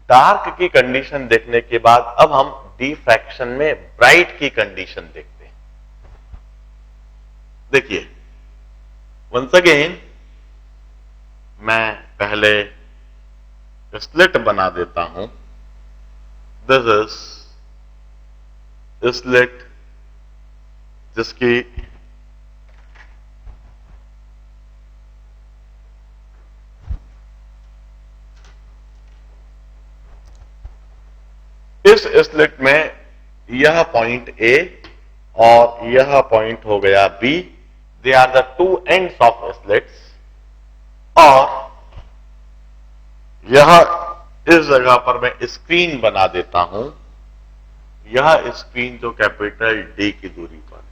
Dark की condition देखने के बाद अब हम डिफ्रैक्शन में ब्राइट की कंडीशन देखते हैं। देखिए, वंस अगेन मैं पहले स्लिट बना देता हूं। दिस इज स्लिट जिसकी इस स्लिट में यह पॉइंट ए और यह पॉइंट हो गया B. They are the two ends of slits. और यह इस जगह पर मैं स्क्रीन बना देता हूं। यह स्क्रीन जो कैपिटल डी की दूरी पर है।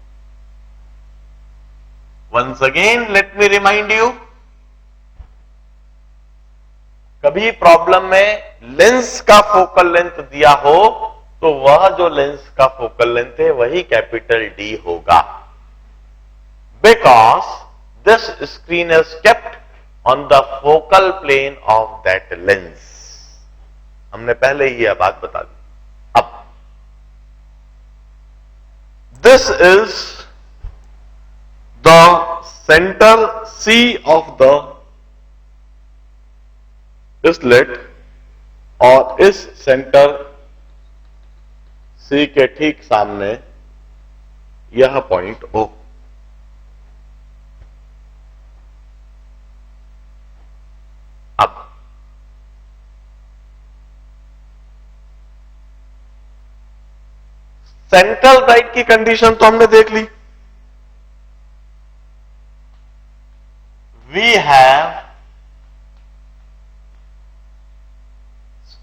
Once again let me remind you, कभी प्रॉब्लम में लेंस का फोकल लेंथ दिया हो तो वह जो लेंस का फोकल लेंथ है वही कैपिटल डी होगा, because this screen is kept on the focal plane of that lens. हमने पहले ही यह बात बता दी। अब this is the centre C of the slit और इस सेंटर सी के ठीक सामने यह पॉइंट ओ। अब सेंट्रल ब्राइट की कंडीशन तो हमने देख ली। We have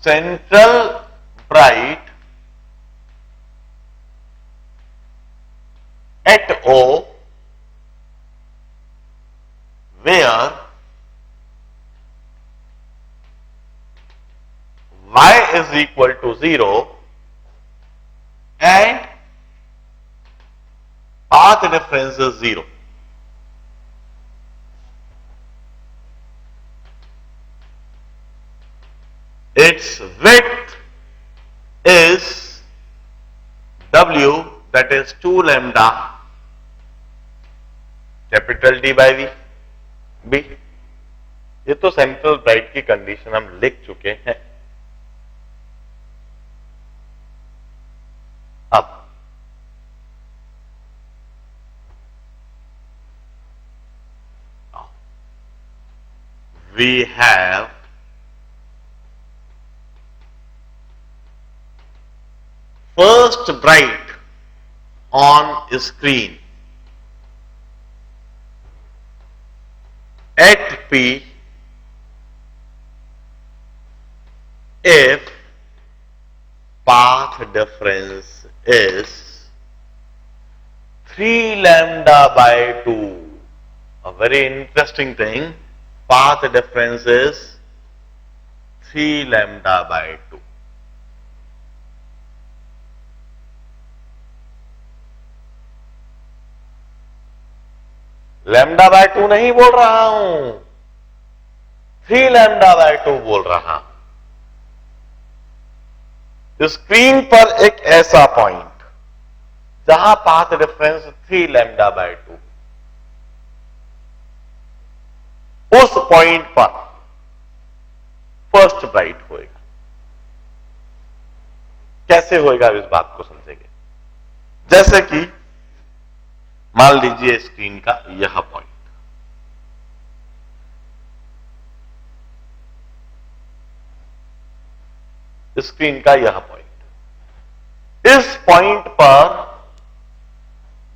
central bright at O where y is equal to 0 and path difference is 0. Its width is W, that is 2 lambda capital D by V B। ये तो central bright की condition हम लिख चुके हैं। अब we have first bright on screen at P if path difference is 3 lambda by 2. A very interesting thing, path difference is 3 lambda by 2. Lambda by 2 नहीं बोल रहा हूं, 3 लैम्डा बाय 2 बोल रहा हूं। स्क्रीन पर एक ऐसा पॉइंट जहां पाथ डिफरेंस 3 लैम्डा बाय 2, उस पॉइंट पर फर्स्ट ब्राइट होएगा। कैसे होएगा इस बात को समझेंगे। जैसे कि मान लीजिए स्क्रीन का यह पॉइंट, स्क्रीन का यह पॉइंट, इस पॉइंट पर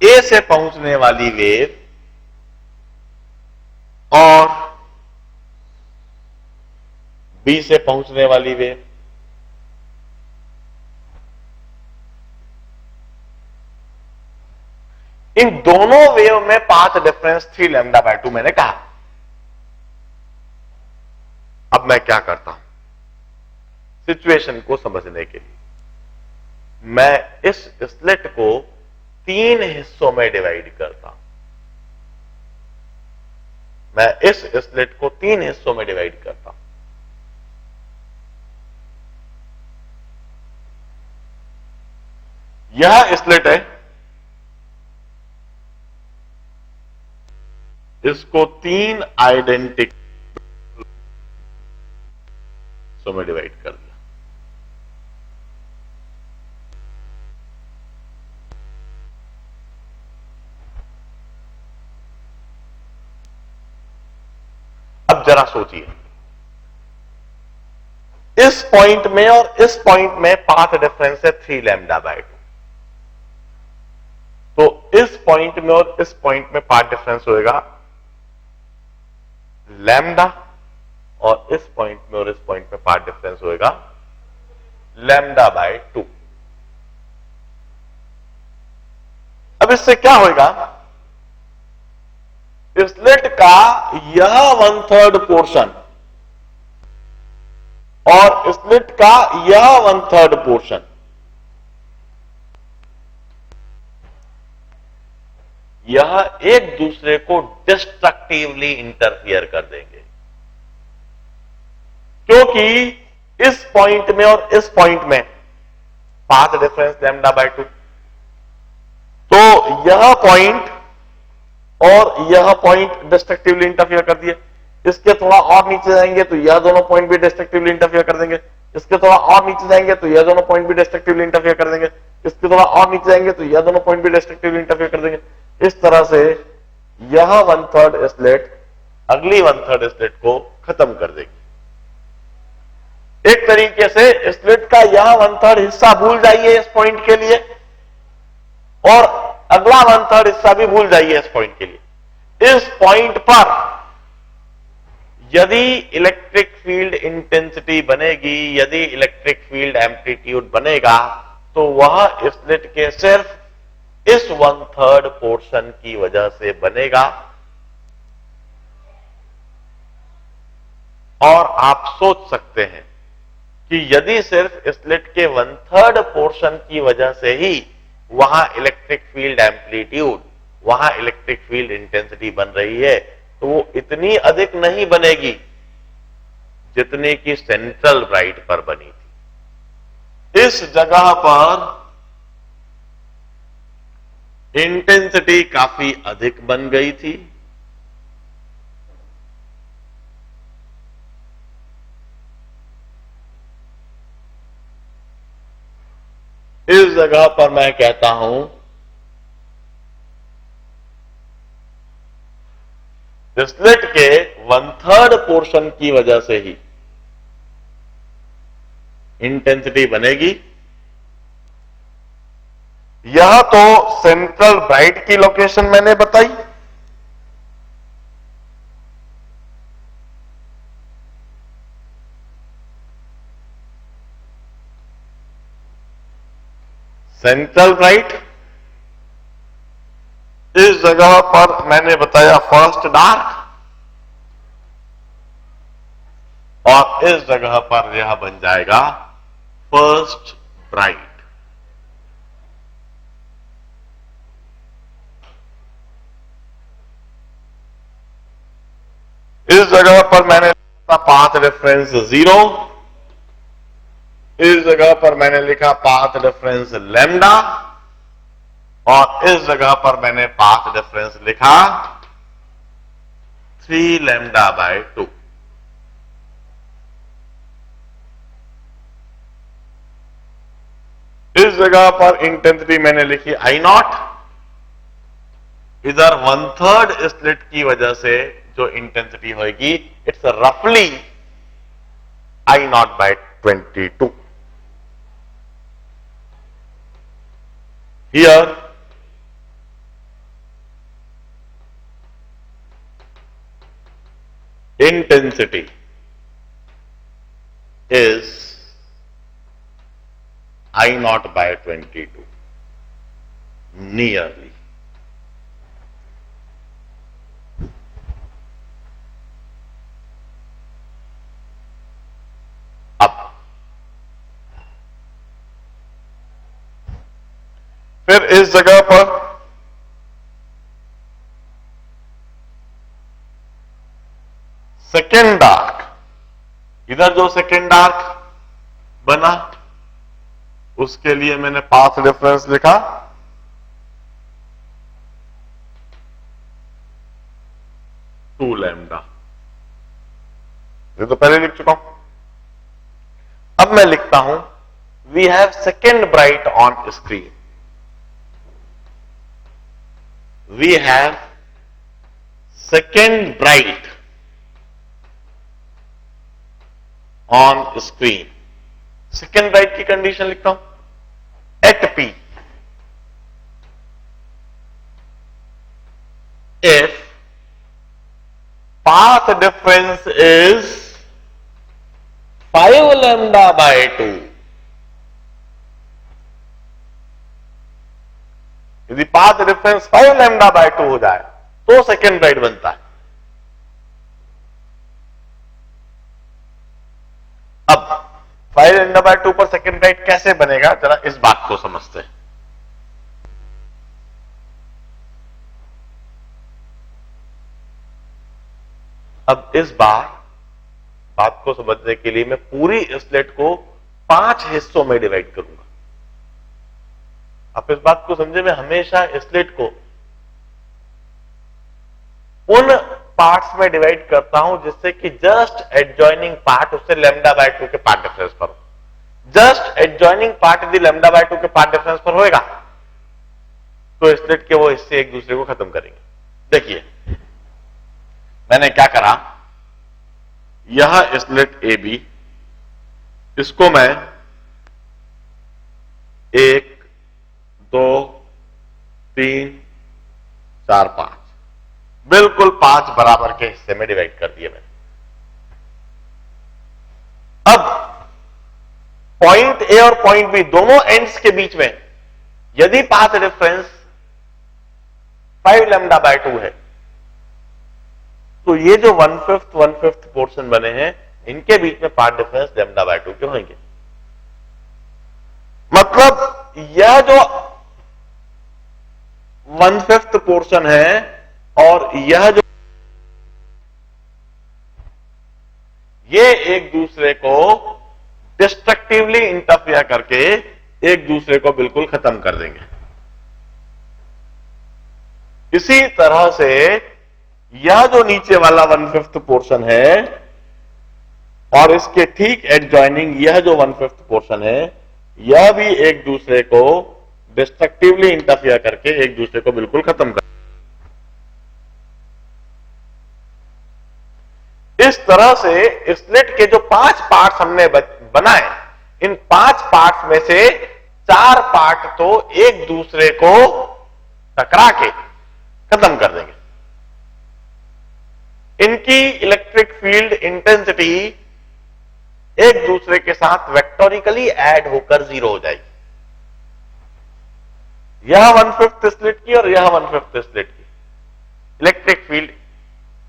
ए से पहुंचने वाली वेव और बी से पहुंचने वाली वेव, इन दोनों वेव में पाथ डिफरेंस 3 लैम्डा बाय 2 मैंने कहा। अब मैं क्या करता हूं सिचुएशन को समझने के लिए, मैं इस स्लिट को 3 हिस्सों में डिवाइड करता हूं। मैं इस स्लिट को 3 हिस्सों में डिवाइड करता हूं। यह स्लिट है, इसको 3 आइडेंटिकल हिस्सों में डिवाइड कर दिया। अब जरा सोचिए, इस पॉइंट में और इस पॉइंट में पाथ डिफरेंस है 3 λ/2। तो इस पॉइंट में और इस पॉइंट में पाथ डिफरेंस होएगा लैम्डा, और इस पॉइंट में और इस पॉइंट में पाथ डिफरेंस होएगा λ/2। अब इससे क्या होएगा, स्लिट का यह 1/3 पोर्शन और स्लिट का यह 1/3 पोर्शन, यह एक दूसरे को डिस्ट्रक्टिवली इंटरफियर कर देंगे, क्योंकि इस पॉइंट में और इस पॉइंट में पाथ डिफरेंस λ/2। तो यह पॉइंट और यह पॉइंट डिस्ट्रक्टिवली इंटरफियर कर दिए। इसके थोड़ा और नीचे जाएंगे तो यह दोनों पॉइंट भी डिस्ट्रक्टिवली इंटरफियर कर देंगे। इसके थोड़ा और नीचे जाएंगे तो यह दोनों पॉइंट भी डिस्ट्रक्टिवली इंटरफियर कर देंगे। इसके थोड़ा और नीचे जाएंगे तो यह दोनों पॉइंट भी डिस्ट्रक्टिवली इंटरफियर कर देंगे। इस तरह से यह 1/3 स्लिट अगली 1/3 स्लिट को खत्म कर देगी। एक तरीके से स्लिट का यह 1/3 हिस्सा भूल जाइए इस पॉइंट के लिए, और अगला 1/3 हिस्सा भी भूल जाइए इस पॉइंट के लिए। इस पॉइंट पर यदि इलेक्ट्रिक फील्ड इंटेंसिटी बनेगी, यदि इलेक्ट्रिक फील्ड एम्पलीट्यूड बनेगा, तो वह स्लिट के सिर्फ इस 1/3 पोर्शन की वजह से बनेगा। और आप सोच सकते हैं कि यदि सिर्फ स्लिट के 1/3 पोर्शन की वजह से ही वहां इलेक्ट्रिक फील्ड एम्पलीट्यूड, वहां इलेक्ट्रिक फील्ड इंटेंसिटी बन रही है, तो वो इतनी अधिक नहीं बनेगी जितनी कि सेंट्रल ब्राइट पर बनी थी। इस जगह पर इंटेंसिटी काफी अधिक बन गई थी। इस जगह पर मैं कहता हूं स्लिट के 1/3 पोर्शन की वजह से ही इंटेंसिटी बनेगी। यह तो सेंट्रल ब्राइट की लोकेशन मैंने बताई। सेंट्रल ब्राइट, इस जगह पर मैंने बताया फर्स्ट डार्क, और इस जगह पर यह बन जाएगा फर्स्ट ब्राइट। इस जगह पर मैंने लिखा पाथ डिफरेंस 0, इस जगह पर मैंने लिखा पाथ डिफरेंस लैम्डा, और इस जगह पर मैंने पाथ डिफरेंस लिखा 3 λ/2। इस जगह पर इंटेंसिटी मैंने लिखी I0। इधर 1/3 स्लिट की वजह से जो इंटेंसिटी होगी, इट्स रफली I0/22। Here intensity is I0/22 nearly। अब फिर इस जगह पर सेकेंड डार्क, इधर जो सेकेंड डार्क बना उसके लिए मैंने पाथ डिफरेंस लिखा, टू लैम्डा। ये तो पहले लिख चुका हूं। अब मैं लिखता हूं we have second bright on screen. We have second bright on screen. Second bright की कंडीशन लिखता हूं at P if path difference is 5 lambda by 2। यदि पाथ डिफरेंस 5 लैम्डा बाय 2 हो जाए तो सेकेंड ब्राइट बनता है। अब 5 लैम्डा बाय 2 पर सेकेंड ब्राइट कैसे बनेगा, जरा इस बात को समझते हैं। अब इस बात को समझने के लिए मैं पूरी स्लेट को 5 हिस्सों में डिवाइड करूंगा। आप इस बात को समझे, मैं हमेशा स्लेट को उन पार्ट्स में डिवाइड करता हूं जिससे कि जस्ट एडजॉइनिंग पार्ट उससे लैम्डा बाय 2 के पार्ट डिफरेंस पर हो। जस्ट एडजॉइनिंग पार्ट यदि लैम्डा बाय 2 के पार्ट डिफरेंस पर होएगा तो स्लेट के वो हिस्से एक दूसरे को खत्म करेंगे। देखिए मैंने क्या करा, यह स्लेट ए बी, इसको मैं 1 2 3 4 5 बिल्कुल 5 बराबर के हिस्से में डिवाइड कर दिए मैंने। अब पॉइंट ए और पॉइंट बी दोनों एंड्स के बीच में यदि पाथ डिफरेंस 5 लैम्डा बाय 2 है तो ये जो 1/5 पोर्शन बने हैं इनके बीच में पाथ डिफरेंस लैम्डा बाय 2 के होंगे। मतलब यह जो 1/5 पोर्शन है और यह जो ये एक दूसरे को डिस्ट्रक्टिवली इंटरफेयर करके एक दूसरे को बिल्कुल खत्म कर देंगे। इसी तरह से यह जो नीचे वाला 1/5 पोर्शन है और इसके ठीक एडजॉइनिंग यह जो 1/5 पोर्शन है, यह भी एक दूसरे को डिस्ट्रक्टिवली इंटरफेयर करके एक दूसरे को बिल्कुल खत्म कर। इस तरह से स्लिट के जो 5 पार्ट्स हमने बनाए, इन 5 पार्ट्स में से 4 पार्ट तो एक दूसरे को टकरा के खत्म कर देंगे। इनकी इलेक्ट्रिक फील्ड इंटेंसिटी एक दूसरे के साथ वेक्टोरिकली ऐड होकर 0 हो जाएगी। यह 1/5 स्लिट की और यह 1/5 स्लिट की electric field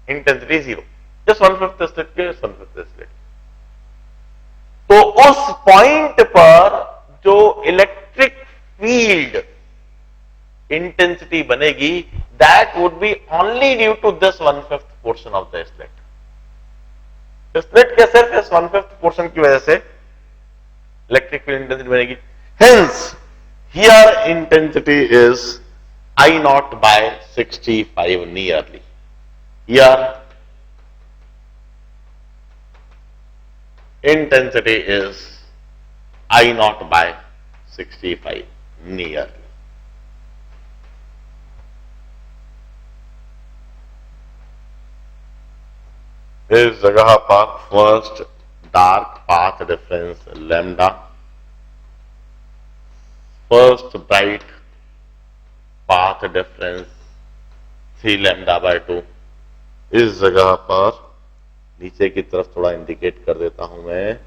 intensity 0, just 1/5 slit की 1/5 स्लिट। तो उस पॉइंट पर जो इलेक्ट्रिक फील्ड इंटेंसिटी बनेगी that would be only due to this 1/5 portion of the slit. Slit के सिर्फ इस 1/5 पोर्शन की वजह से इलेक्ट्रिक फील्ड इंटेंसिटी बनेगी। Hence here intensity is I0 by 65 nearly. Here intensity is I0 by 65 nearly. इस जगह पर first dark path difference lambda, first bright path difference 3 lambda by 2। इस जगह पर नीचे की तरफ थोड़ा इंडिकेट कर देता हूं मैं,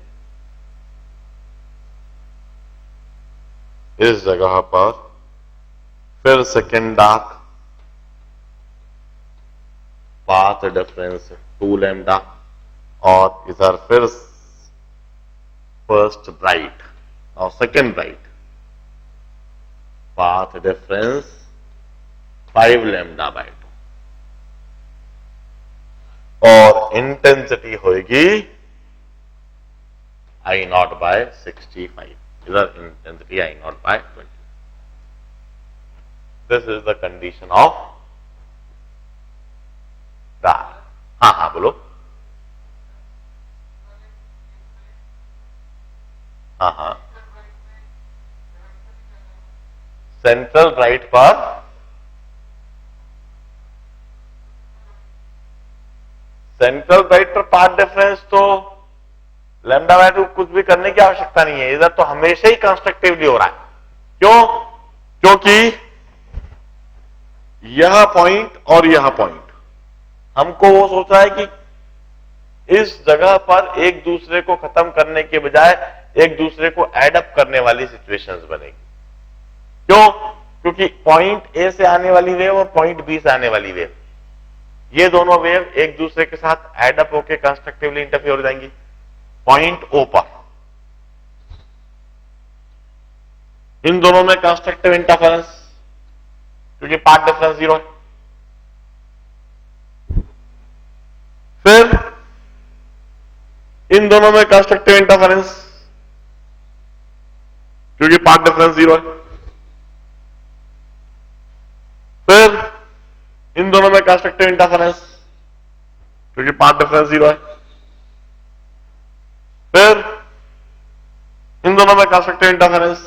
इस जगह पर फिर second dark path difference 2 lambda और इधर फिर फर्स्ट ब्राइट और second bright path difference 5 lambda by 2 और इंटेंसिटी होगी I0 by 65। इधर intensity I naught by 20. This is the condition of the. हाँ हाँ बोलो. हाँ हाँ. सेंट्रल ब्राइट पर पाथ डिफरेंस तो लैम्डा बाय 2 कुछ भी करने की आवश्यकता नहीं है. इधर तो हमेशा ही कंस्ट्रक्टिवली हो रहा है. क्यों? क्योंकि यह पॉइंट और यह पॉइंट हमको वो सोचा है कि इस जगह पर एक दूसरे को खत्म करने के बजाय एक दूसरे को एडअप करने वाली सिचुएशंस बनेगी. क्यों? क्योंकि पॉइंट ए से आने वाली वेव और पॉइंट बी से आने वाली वेव, ये दोनों वेव एक दूसरे के साथ एडअप होकर कंस्ट्रक्टिवली इंटरफेयर हो जाएंगी पॉइंट ओ पर. इन दोनों में कंस्ट्रक्टिव इंटरफेरेंस, क्योंकि पाथ डिफरेंस 0 है. फिर इन दोनों में कंस्ट्रक्टिव इंटरफेरेंस, क्योंकि पाथ डिफरेंस 0 है. फिर इन दोनों में कंस्ट्रक्टिव इंटरफेरेंस, क्योंकि पाथ डिफरेंस 0 है. फिर इन दोनों में कंस्ट्रक्टिव इंटरफेरेंस,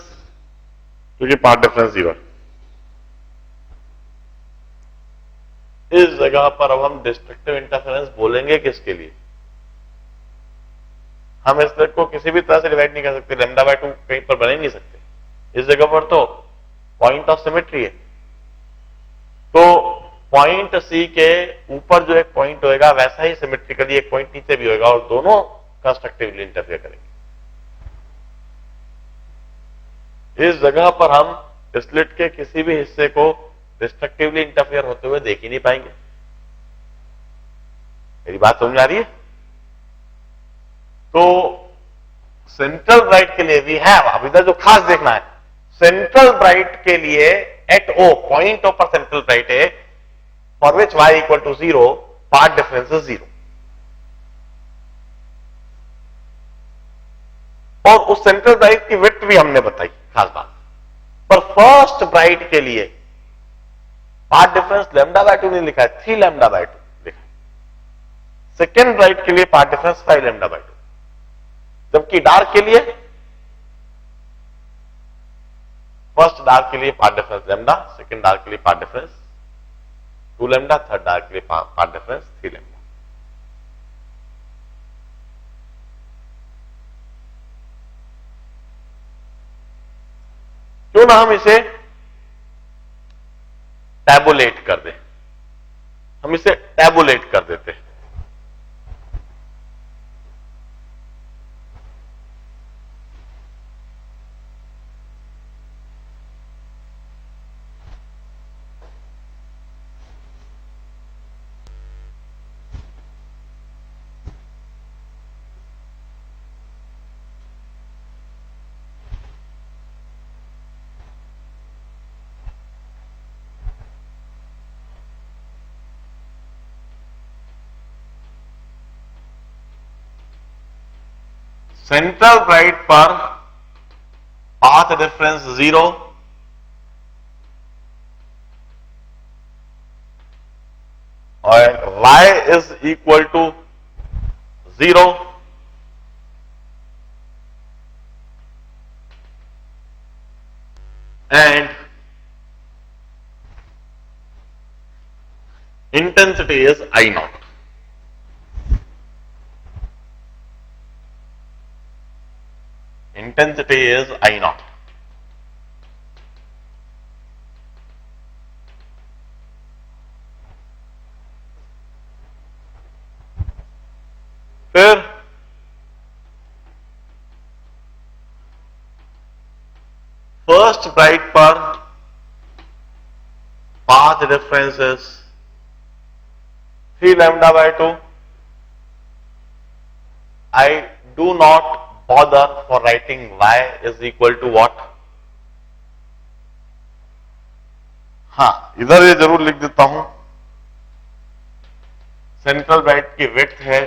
क्योंकि पाथ डिफरेंस 0 है. इस जगह पर अब हम डिस्ट्रक्टिव इंटरफेरेंस बोलेंगे किसके लिए? हम इस तरह को किसी भी तरह से डिवाइड नहीं कर सकते. लैम्डा बाय 2 कहीं पर बने नहीं सकते. इस जगह पर तो पॉइंट ऑफ सिमेट्री है. तो पॉइंट सी के ऊपर जो एक पॉइंट होएगा वैसा ही सिमेट्रिकली एक पॉइंट नीचे भी होएगा और दोनों कंस्ट्रक्टिवली इंटरफेयर करेंगे. इस जगह पर हम स्लिट के किसी भी हिस्से को डिस्ट्रक्टिवली इंटरफेयर होते हुए देख ही नहीं पाएंगे. मेरी बात समझ आ रही है? तो सेंट्रल ब्राइट के लिए वी हैव, अब इधर जो खास देखना है, सेंट्रल ब्राइट के लिए एट ओ, पॉइंट ओ पर सेंट्रल ब्राइट है, for which y equal to 0, path difference is 0. और उस सेंट्रल ब्राइट की विड्थ भी हमने बताई, खास बात. पर फर्स्ट ब्राइट के लिए पाथ डिफरेंस लैम्डा बाय 2 नहीं लिखा है, 3 लैम्डा बाय 2 लिखा है. सेकेंड ब्राइट के लिए पाथ डिफरेंस 5 लैम्डा बाय 2. जबकि डार्क के लिए, फर्स्ट डार्क के लिए path difference lambda, second dark के लिए path difference 2 lambda, third dark के लिए पाथ डिफरेंस 3 लैम्डा. क्यों ना हम इसे टैबुलेट कर दें. हम इसे टैबुलेट कर देते हैं. सेंट्रल ब्राइट पर पाथ डिफरेंस 0 और y is equal to 0 and intensity is I naught. Intensity is I naught. फिर फर्स्ट ब्राइट पर path difference is 3 lambda by 2. I do not bother for writing y is equal to what. हाँ, इधर ये जरूर लिख देता हूं, central bright की विड्थ है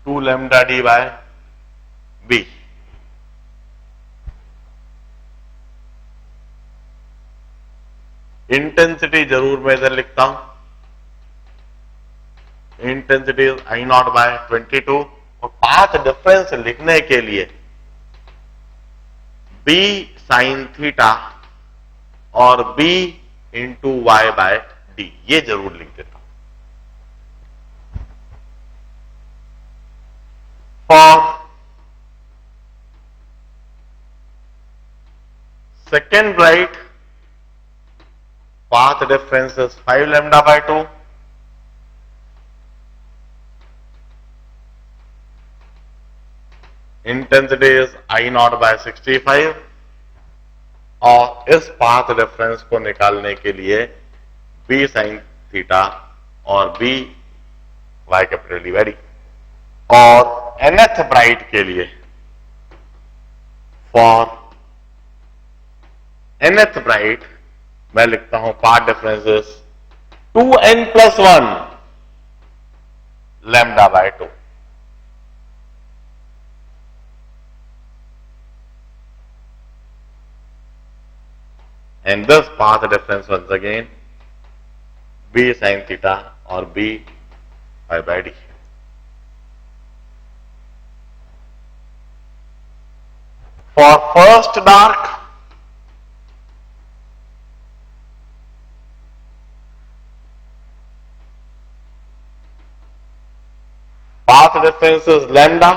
2 lambda d by b. Intensity जरूर मैं इधर लिखता हूं, intensity is I naught by 22 और पाथ डिफरेंस लिखने के लिए बी साइन थीटा और b into y by d ये जरूर लिख देता हूं। For second bright path difference is 5 lambda by 2. Intensity is I naught by 65 और इस पाथ डिफरेंस को निकालने के लिए b sin थीटा और b y capital D by D और nth ब्राइट के लिए फॉर nth ब्राइट मैं लिखता हूं path differences 2n+1 lambda by 2 and this path difference once again b sin theta or b y by d. For first dark path difference is lambda,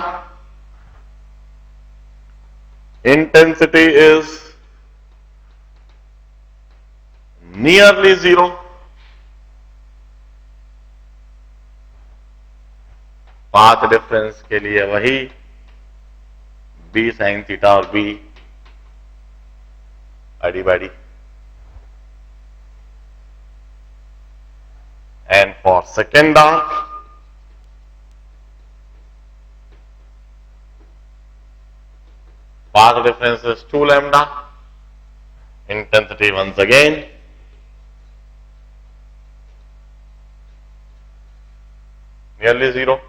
intensity is nearly 0, path difference के लिए वही b sin theta और b ID by D and for second dark path difference is 2 lambda, intensity once again nearly 0,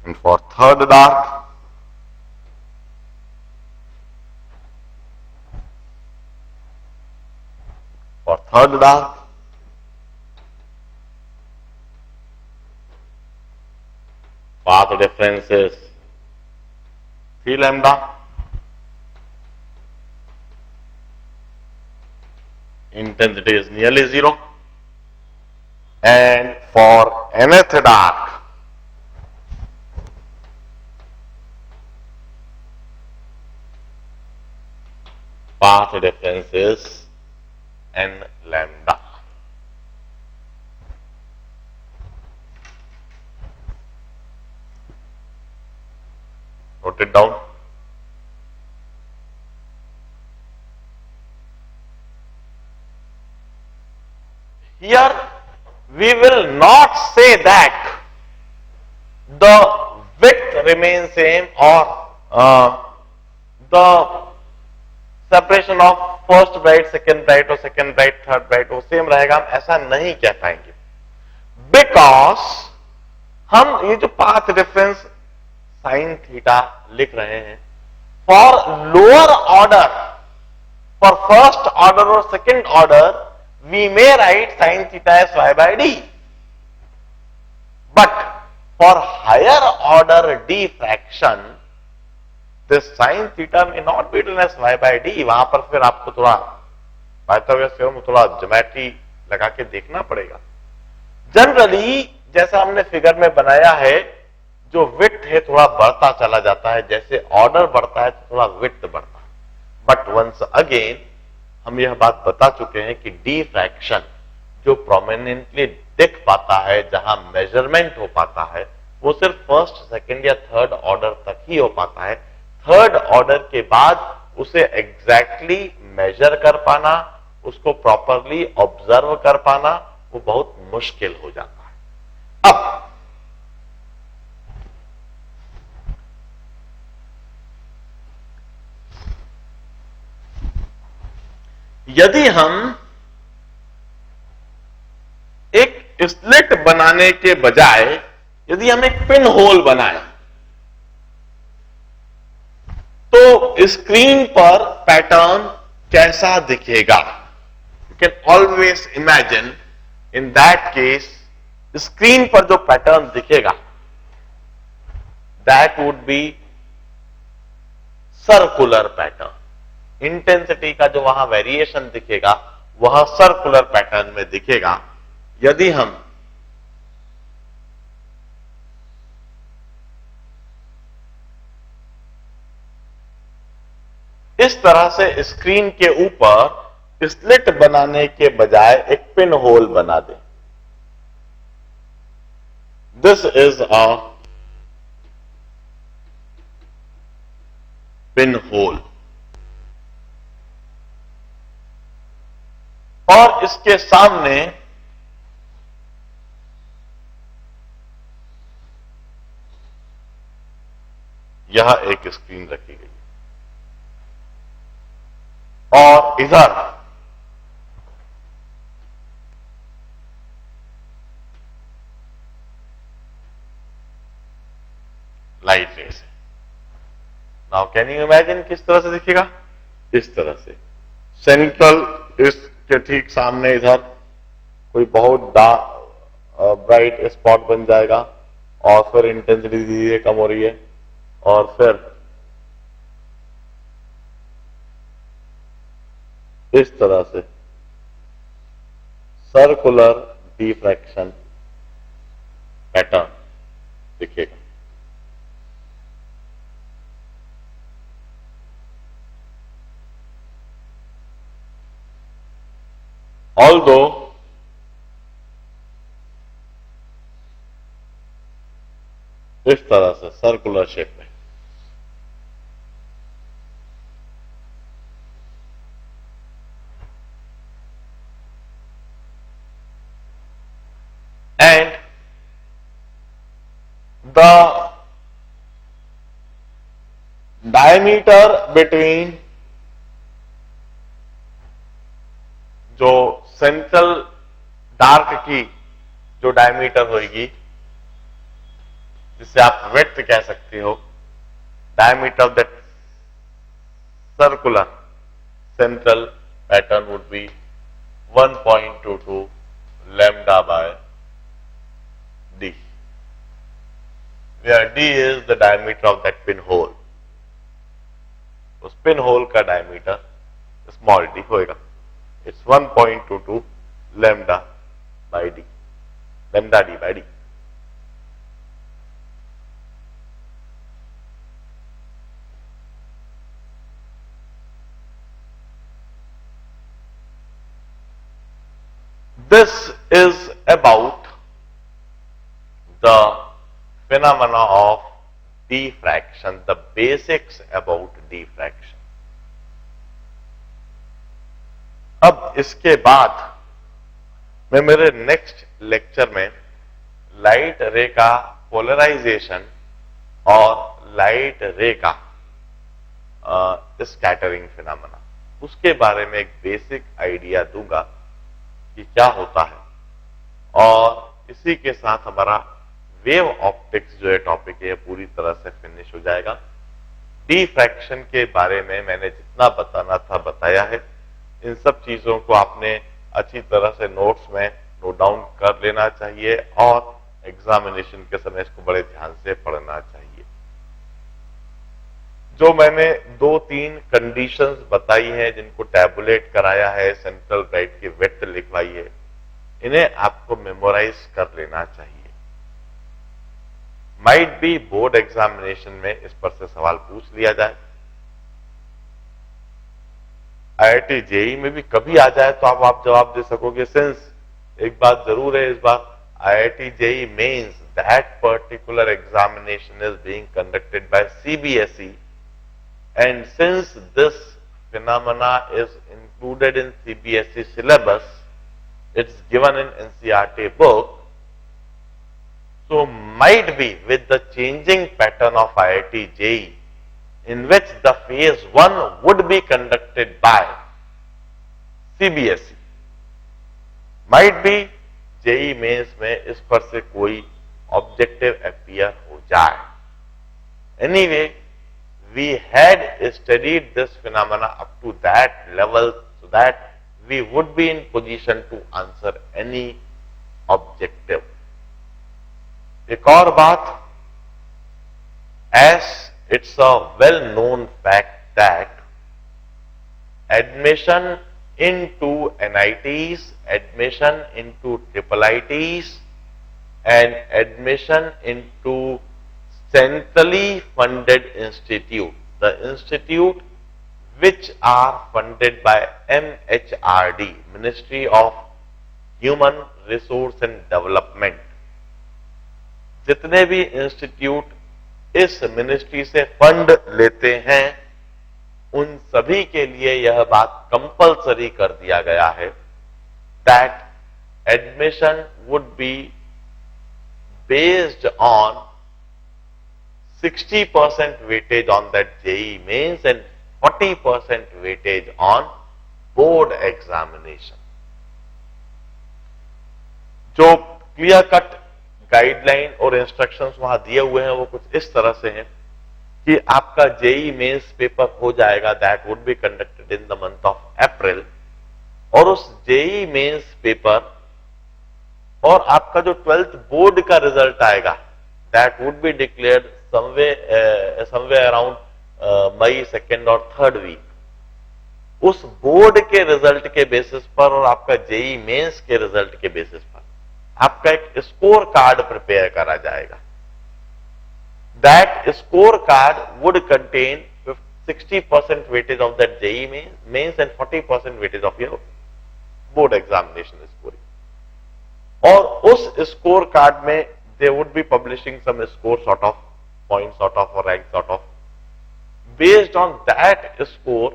and for third dark path difference is 3 lambda, intensity is nearly 0, and for nth dark path difference is n lambda. Note it down. Here we will not say that the width remains same or the separation of first bright, second bright or second bright, third bright वो same रहेगा, हम ऐसा नहीं कह पाएंगे because हम ये जो पाथ डिफरेंस साइन थीटा लिख रहे हैं for lower order, for first order और second order we may write sin theta as y by d, but for higher order d fraction this sin theta may not be written as y by d. वहां पर फिर आपको थोड़ा थोड़ा geometry लगा के देखना पड़ेगा. जनरली जैसा हमने फिगर में बनाया है जो विड्थ है थोड़ा बढ़ता चला जाता है, जैसे ऑर्डर बढ़ता है तो थोड़ा विड्थ बढ़ता है. बट वंस अगेन हम यह बात बता चुके हैं कि डी फ्रैक्शन जो प्रोमिनेंटली दिख पाता है, जहां मेजरमेंट हो पाता है, वो सिर्फ फर्स्ट, सेकंड या थर्ड ऑर्डर तक ही हो पाता है. थर्ड ऑर्डर के बाद उसे एग्जैक्टली मेजर कर पाना, उसको प्रॉपरली ऑब्जर्व कर पाना, वो बहुत मुश्किल हो जाता है. अब यदि हम एक स्लिट बनाने के बजाय यदि हम एक पिन होल बनाए तो स्क्रीन पर पैटर्न कैसा दिखेगा can always imagine in that case screen पर जो पैटर्न दिखेगा that would B circular pattern. Intensity का जो वहां वेरिएशन दिखेगा वह सर्कुलर पैटर्न में दिखेगा। यदि हम इस तरह से स्क्रीन के ऊपर स्लिट बनाने के बजाय एक पिन होल बना दें, this is a pin hole, और इसके सामने यह एक स्क्रीन रखी गई और इधर लाइट रेस है। नाउ कैन यू इमेजिन किस तरह से दिखेगा? इस तरह से सेंट्रल इसके ठीक सामने इधर कोई बहुत ब्राइट स्पॉट बन जाएगा और फिर इंटेंसिटी धीरे धीरे कम हो रही है और फिर इस तरह से सर्कुलर डिफ्रैक्शन पैटर्न दिखेगा। Although इस तरह से सर्कुलर शेप में and the diameter between जो सेंट्रल डार्क की जो डायमीटर होगी जिसे आप विड्थ कह सकते हो, diameter of that circular central pattern would be 1.22 lambda by d, where d is the diameter of that pinhole। उस पिन होल का डायमीटर स्मॉल d होएगा। It's 1.22 lambda by d, lambda d by d। This is about the phenomena of diffraction, the basics about diffraction। अब इसके बाद मैं मेरे next lecture में light रे का पोलराइजेशन और लाइट रे का स्कैटरिंग फिनोमेना, उसके बारे में एक बेसिक आइडिया दूंगा कि क्या होता है। और इसी के साथ हमारा वेव ऑप्टिक्स जो है टॉपिक है पूरी तरह से फिनिश हो जाएगा। डिफ्रैक्शन के बारे में मैंने जितना बताना था बताया है। इन सब चीजों को आपने अच्छी तरह से नोट्स में नोट डाउन कर लेना चाहिए और एग्जामिनेशन के समय इसको बड़े ध्यान से पढ़ना चाहिए। जो मैंने 2-3 कंडीशंस बताई हैं जिनको टैबुलेट कराया है, सेंट्रल ब्राइट की विड्थ लिखवाई है, इन्हें आपको मेमोराइज कर लेना चाहिए। माइट बी बोर्ड एग्जामिनेशन में इस पर से सवाल पूछ लिया जाए, आईआईटी जेई में भी कभी आ जाए तो आप जवाब दे सकोगे। सिंस एक बात जरूर है, इस बार IIT JEE Mains that particular examination is being conducted by CBSE, and since this phenomena is included in CBSE syllabus, it's given in NCERT book, so might be with the changing pattern of IIT JEE, in which the phase 1 would be conducted by CBSE, might be JEE mains में इस पर से कोई objective appear हो जाए। Anyway, we had studied this phenomena up to that level so that we would be in position to answer any objective. एक और बात, as it's a well known fact that admission into NITs, admission into IIITs and admission into centrally funded institute, the institute which are funded by MHRD, Ministry of Human Resource and Development. जितने भी institute इस ministry से fund लेते हैं उन सभी के लिए यह बात कंपलसरी कर दिया गया है that admission would be based on 60% weightage on that JEE mains and 40% weightage on board examination. जो क्लियर कट गाइडलाइन और इंस्ट्रक्शंस वहां दिए हुए हैं वो कुछ इस तरह से हैं कि आपका जेई मेंस पेपर हो जाएगा, that would be conducted in the month of April, और उस जेई मेंस पेपर और आपका जो 12th बोर्ड का रिजल्ट आएगा that would be declared someway around May 2nd और 3rd वीक। उस बोर्ड के रिजल्ट के बेसिस पर और आपका जेई मेंस के रिजल्ट के बेसिस पर आपका एक स्कोर कार्ड प्रिपेयर करा जाएगा। That score card would contain 60% weightage of that JEE mains and 40% weightage of your board examination scoring. और उस स्कोर कार्ड में they would be publishing some score sort of, point sort of or rank sort of. Based on that score,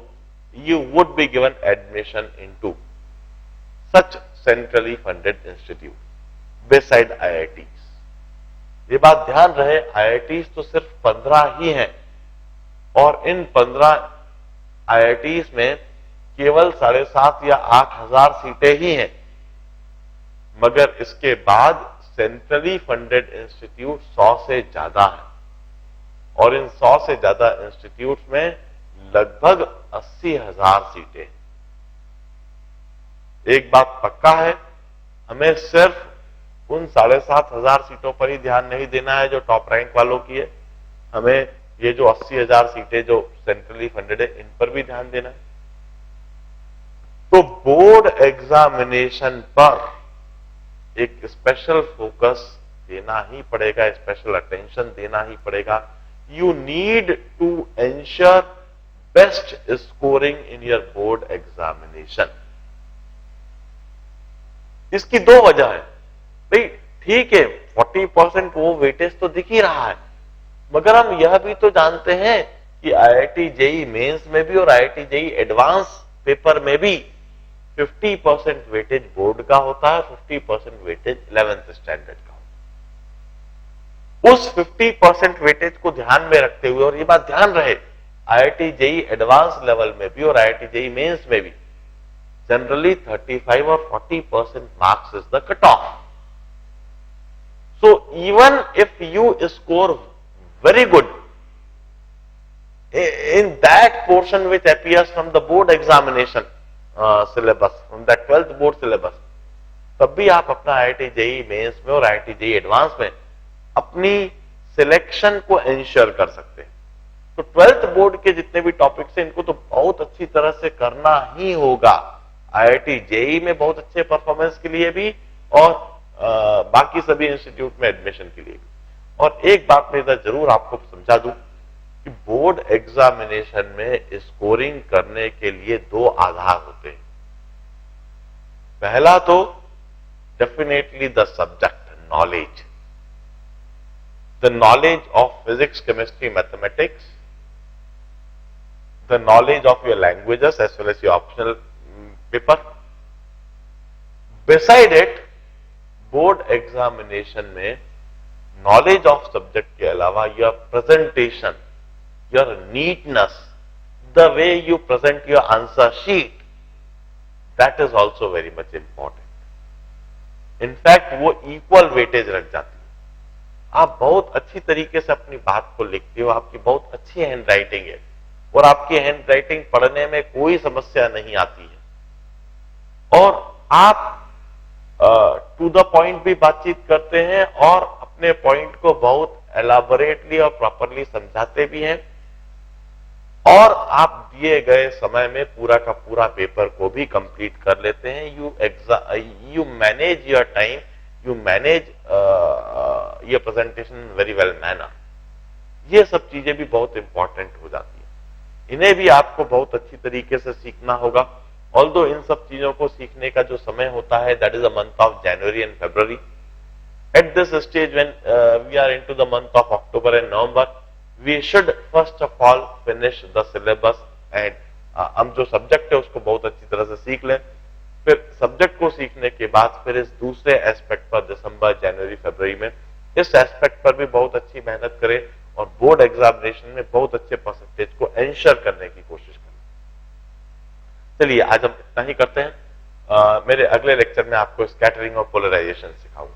you would be given admission into such centrally funded institute beside IITs. ये बात ध्यान रहे, IITs तो सिर्फ 15 ही हैं और इन 15 IITs में केवल 7,500 या 8,000 सीटें ही हैं, मगर इसके बाद सेंट्रली फंडेड इंस्टीट्यूट 100 से ज्यादा है और इन 100 से ज्यादा इंस्टीट्यूट में लगभग 80,000 सीटें। एक बात पक्का है, हमें सिर्फ उन 7,500 सीटों पर ही ध्यान नहीं देना है जो टॉप रैंक वालों की है, हमें ये जो 80,000 सीटें जो सेंट्रली फंडेड है इन पर भी ध्यान देना है। तो बोर्ड एग्जामिनेशन पर एक स्पेशल फोकस देना ही पड़ेगा, स्पेशल अटेंशन देना ही पड़ेगा। You need to ensure best scoring in your board examination. इसकी दो वजह है भाई, ठीक है 40% वो वेटेज तो दिख ही रहा है, मगर हम यह भी तो जानते हैं कि IIT JEE मेंस में भी और IIT JEE एडवांस पेपर में भी 50% वेटेज बोर्ड का होता है, 50% वेटेज 11th स्टैंडर्ड का होता है। उस 50% वेटेज को ध्यान में रखते हुए, और ये बात ध्यान रहे IIT JEE एडवांस लेवल में भी और IIT JEE मेंस में भी जनरली 35 और 40% marks is the cut off. So even if you score very good in that portion which appears from the board examination syllabus, from that 12th board syllabus, तब भी आप अपना IIT JEE mains में और IIT JEE advance में अपनी selection को ensure कर सकते हैं। तो 12th बोर्ड के जितने भी टॉपिक्स हैं इनको तो बहुत अच्छी तरह से करना ही होगा, IIT JEE में बहुत अच्छे परफॉर्मेंस के लिए भी और बाकी सभी इंस्टीट्यूट में एडमिशन के लिए भी। और एक बात मैं इधर जरूर आपको समझा दूं कि बोर्ड एग्जामिनेशन में स्कोरिंग करने के लिए दो आधार होते हैं। पहला तो definitely the subject knowledge, the knowledge of physics, chemistry, mathematics, the knowledge of your languages as well as your optional paper. Beside it board examination में नॉलेज ऑफ सब्जेक्ट के अलावा your presentation, your neatness, the way you present your answer sheet, that is also very much important. In fact वो equal weightage रख जाती है। आप बहुत अच्छी तरीके से अपनी बात को लिखते हो, आपकी बहुत अच्छी हैंड राइटिंग है और आपकी हैंड राइटिंग पढ़ने में कोई समस्या नहीं आती है, और आप टू द पॉइंट भी बातचीत करते हैं और अपने पॉइंट को बहुत एलाबोरेटली और प्रॉपरली समझाते भी हैं, और आप दिए गए समय में पूरा का पूरा पेपर को भी कंप्लीट कर लेते हैं। You manage your time, you manage your presentation very well manner. ये सब चीजें भी बहुत इंपॉर्टेंट हो जाती है, इन्हें भी आपको बहुत अच्छी तरीके से सीखना होगा। ऑल्दो इन सब चीजों को सीखने का जो समय होता है that is a month of January and February. At this stage, when we are into the month of October and November, we should first of all finish the syllabus and हम जो सब्जेक्ट है उसको बहुत अच्छी तरह से सीख लें। फिर सब्जेक्ट को सीखने के बाद फिर इस दूसरे एस्पेक्ट पर दिसंबर, जनवरी, फरवरी में इस एस्पेक्ट पर भी बहुत अच्छी मेहनत करें और बोर्ड एग्जामिनेशन में बहुत अच्छे परसेंटेज को एंश्योर करने की कोशिश करें। चलिए आज हम इतना ही करते हैं। मेरे अगले लेक्चर में आपको स्कैटरिंग और पोलराइजेशन सिखाऊंगा।